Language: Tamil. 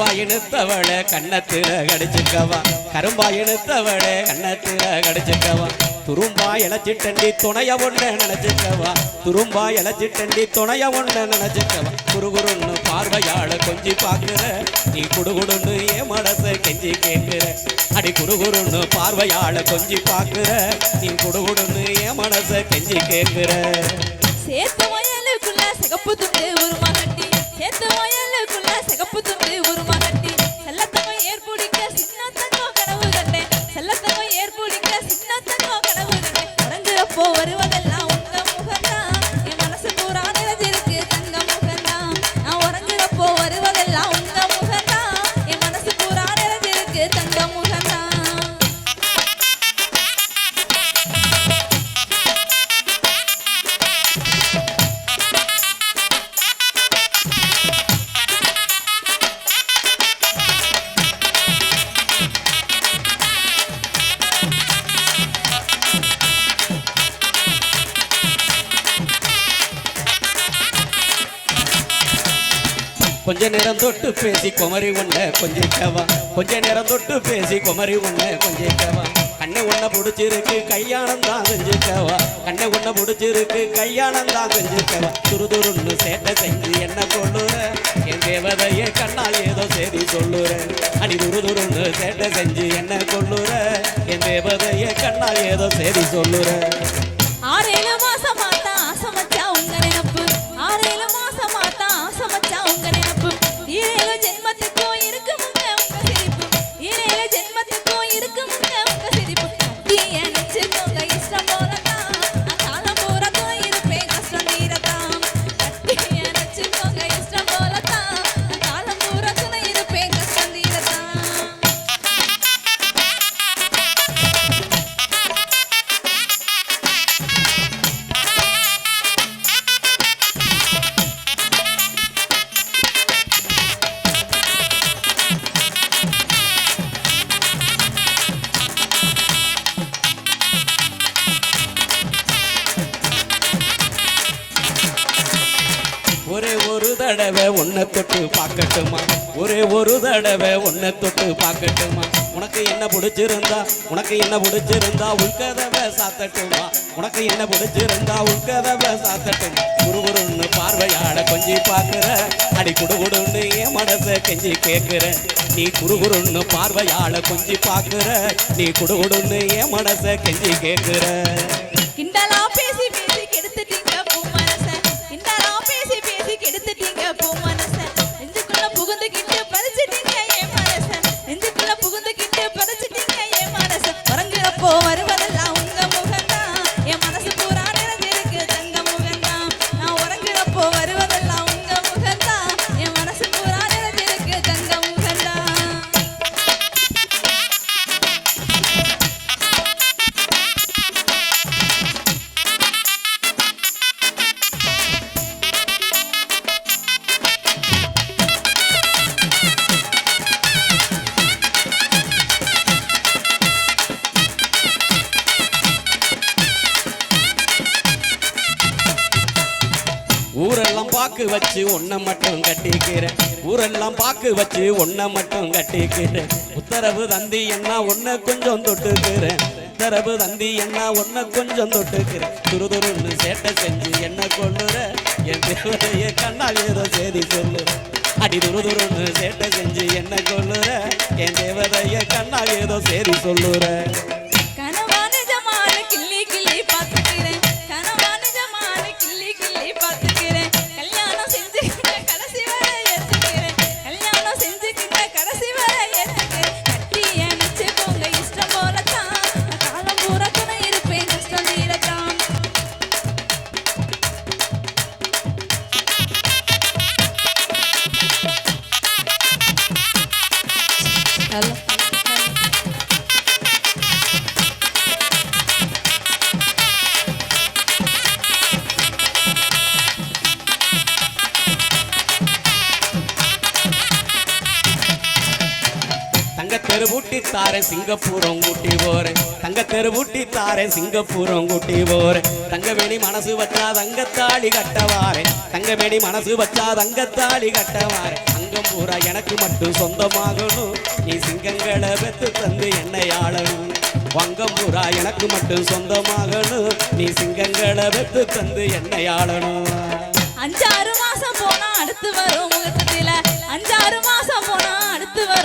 கரும்பா இழுத்தவளை கண்ணத்துல கடிச்சுக்கவா கரும்பா இழுத்தவளை கண்ணத்துல கடிச்சுக்கவா துரும்பா இழைச்சிட்டண்டி துணைய ஒண்ணு நினைச்சுக்கவா துரும்பா இழைச்சிட்டண்டி துணைய ஒண்ணு நினைச்சுக்கவா குறுகுறுன்னு பார்வையாள கொஞ்சி பாக்குற நீ குடுகுடுன்னு என் மனச கெஞ்சி கேட்கிற அடி குறுகுறுன்னு பார்வையாள கொஞ்சி பாக்குற நீ குடுகுடுன்னு என் மனச கெஞ்சி கேட்கிற சேத்து வயலுக்குள்ள சிகப்பு துண்டு உருமா கட்டி சேத்து வயலுக்குள்ள சிகப்பு துண்டு உருமா கட்டி செல்லத்தங்கம் ஏற்புடிக்க சின்ன தங்கம் கனவு கண்டேன் செல்லத்தங்கம் ஏற்புடிக்க சின்ன தங்கம் கனவு கண்டேன் உறங்குறப்போ வருவதெல்லாம் உங்க முகம்தான் என் மனசு பூரா நிறைஞ்சிருக்கு தங்க முகம்தான் நான் உறங்குறப்போ வருவதெல்லாம் உங்க முகம்தான் என் மனசு பூரா நிறைஞ்சிருக்கு தங்க முகம்தான் கொஞ்ச நேரம் தொட்டு பேசி குமரி உன்னை கொஞ்சிக்கவா கொஞ்ச நேரம் தொட்டு பேசி குமரி உன்னை கொஞ்சிக்கவா கண்ணை உன்னை பிடிச்சிருக்கு கல்யாணம் தான் செஞ்சுக்கவா கண்ணை உன்னை பிடிச்சிருக்கு கல்யாணம் தான் செஞ்சுக்கவா துருதுருன்னு சேட்டை செஞ்சு என்ன கொள்ளுற என் தேவதைய கண்ணால் ஏதோ சரி சொல்லுற அடி துருதுருன்னு சேட்டை செஞ்சு என்ன கொள்ளுற என் தேவதைய கண்ணால் ஏதோ சரி சொல்லுற 6-7 மாசமா தான் ஆசமச்சா உங்க நினைப்பு 6-7 மாசமா தான் ஆசமச்சா உங்க நினைப்பு 7 ஜென்மத்துக்கும் இருக்குமுங்க உங்க சிரிப்பு 7 ஜென்மத்துக்கும் இருக்குமுங்க உங்க சிரிப்பு கட்டிய நினைச்சுக்கோங்க இஷ்டம் போலதான் காலம் பூரா இருப்பேன் கஷ்டம் தீரதான் கட்டிய நினைச்சுக்கோங்க இஷ்டம் போலதான் காலம் பூரா இருப்பேன் கஷ்டம் தீரதான் ஒரே ஒரு தடவை உன்னை தொட்டு பார்க்கட்டுமா ஒரே ஒரு தடவை உன்னை தொட்டு பார்க்கட்டுமா உனக்கு என்ன பிடிச்சிருந்தா உள்கதவை சாத்தட்டுமா உனக்கு என்ன பிடிச்சிருந்தா உள்கதவை சாத்தட்டுமா குறுகுறுன்னு பார்வையாட கொஞ்சி பார்க்குற அடி குடுகுடுன்னு என் மனசை கெஞ்சி கேட்குற நீ குறுகுறுன்னு பார்வையாட கொஞ்சி பார்க்குற நீ குடுகுடுன்னு என் மனசை கெஞ்சி கேட்குற கிண்டலா பேசி பேசி கெடுத்துட்டீங்க பூ மனச கிண்டலா பேசி பேசி கெடுத்துட்டீங்க பூ மனச நெஞ்சுக்குள்ள புகுந்துக்கிட்டு பறிச்சிட்டீங்க என் மனச நெஞ்சுக்குள்ள புகுந்துக்கிட்டு பறிச்சிட்டீங்க என் மனச உறங்குறப்போ வருவதெல்லாம் உங்க முகம்தான் என் மனசு பூரா நிறைஞ்சிருக்கு தங்க முகம்தான் நான் உறங்குறப்போ வருவதெல்லாம் உங்க முகம்தான் என் மனசு பூரா நிறைஞ்சிருக்கு தங்க முகம்தான் ஊரெல்லாம் பாக்கு வச்சு ஒன்ன மட்டும் கட்டிக்கிறேன் ஊரெல்லாம் பாக்கு வச்சு ஒன்ன மட்டும் கட்டிக்கிறேன் உத்தரவு தந்தி என்ன ஒன்ன கொஞ்சம் தொட்டுக்கிறேன் உத்தரவு தந்தி என்ன ஒன்ன கொஞ்சம் தொட்டுக்கிறேன் துருதுருன்னு சேட்டை செஞ்சு என்ன கொள்ளுற என் தேவதைய கண்ணால் ஏதோ செய்தி சொல்லுற அடி துருதுருன்னு சேட்டை செஞ்சு என்ன கொள்ளுற என் தேவதைய கண்ணால் ஏதோ செய்தி சொல்லுற கனவான ஜமான கிள்ளி கிள்ளி பார்த்துக்கிறேன் கனவான ஜமான கிள்ளி கிள்ளி பார்த்துக்கிறேன் கல்யாணம் செஞ்சுக்கிட்ட கடைசி வரை ஏத்துக்கிறேன் கல்யாணம் செஞ்சுக்கிட்ட கடைசி வரை ஏத்துக்கிறேன் கட்டிய நினைச்சுக்கோங்க இஷ்டம் போலத்தான் காலம் பூரா துணை இருப்பேன் கஷ்டம் தீரத்தான் ஹலோ தங்கத்தெரு ஊட்டி தாரேன் சிங்கப்பூரம் ஊட்டி போறேன் தங்கத்தெரு ஊட்டி தாரேன் சிங்கப்பூரம் ஊட்டி போறேன் தங்கவேணி மனசு வச்சா தங்கத்தாளி கட்டவாரேன் தங்கவேணி மனசு வச்சா தங்கத்தாளி கட்டவாரேன் வங்கம் பூரா எனக்கு மட்டும் சொந்தமாகணும் நீ சிங்கங்களை பெத்து தந்து என்னை ஆளணும் வங்கம் பூரா எனக்கு மட்டும் சொந்தமாகணும் நீ சிங்கங்களை பெத்து தந்து என்னை ஆளணும் 5-6 மாசம் போனா அடுத்து வரும் முகத்துல 5-6 மாசம் போனா அடுத்து வரும்